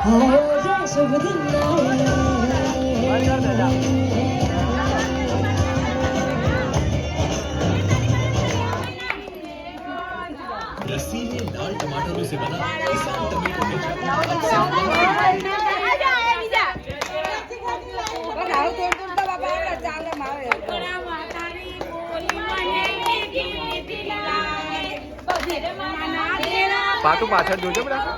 रसीले लाल टमाटरों से बना किसान टमाटो પાટું પાછળ જોજો બધા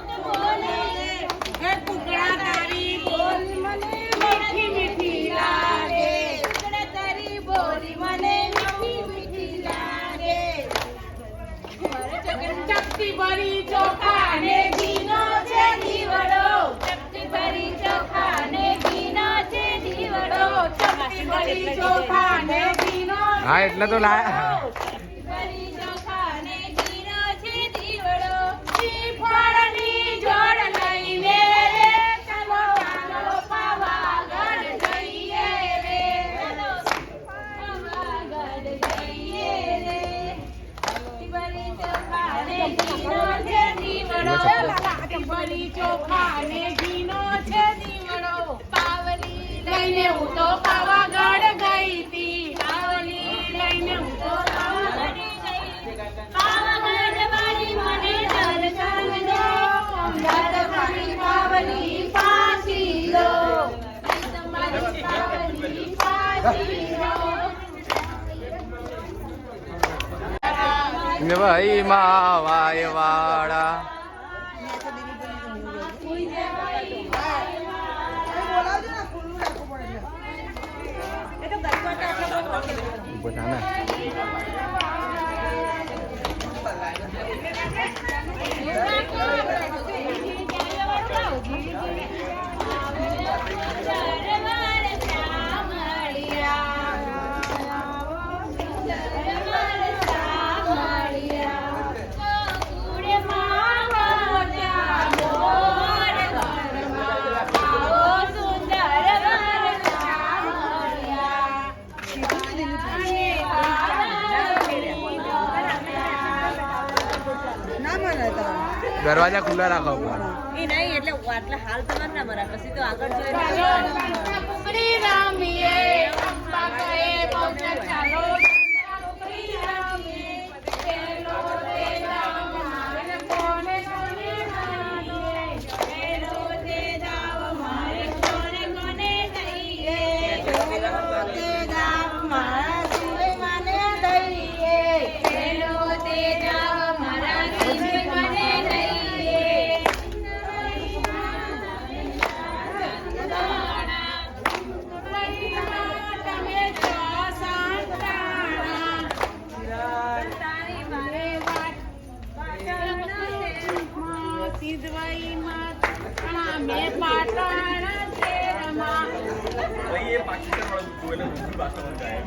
ચપટી ભરી ચોખા ને ઘીનો છે દીવડો ચપટી ભરી ચોખા ને ઘીનો છે દીવડો ચપટી ભરી ચોખા ને ઘીનો હા એટલે તો લાયા ભરી ચોખા ને ઘીનો છે દીવડો શ્રીફળની જોડ લઈને રે ચાલો ચાલો પાવાગઢ જઈએ રે ચાલો પાવાગઢ જઈએ રે ભરી ચોખા ને ઘીનો છે દીવડો ભરી ચોખા ને ઘીનો છે દીવડો પાવલી લઈને હું તો પાવાગઢ ગઈ તી પાવલી લઈને હું તો પાવાગઢ ગઈ પાવાગઢ વાળી મને દર્શન દો અંગાર વાળી પાવલી પાછી લો તમારી પાવલી પાછી લો ભાઈ માવાય વાળા દરવાજા ખુલ્લા રાખો એ નહીં એટલે આટલા હાલ તમારે ના મરા પછી તો આગળ કુકડી રામીએ અંબા કહે બહુ ચાલો કુકડી રામીએ પેલો તે દાવ મારે કોને કોને દઈએ પેલો તે દાવ મારે કોને કોને દઈએ પેલો તે દાવ મારા શિવે મને દઈએ પેલો તે દાવ મારા શિવે મને દઈએ તમે તો સંતાણા તારી મારે વાત સિદ્ધવાઈ માં મે પાટણ શેરમાં ये पाकिस्तान वाला जो है ना दूसरी भाषा में गाया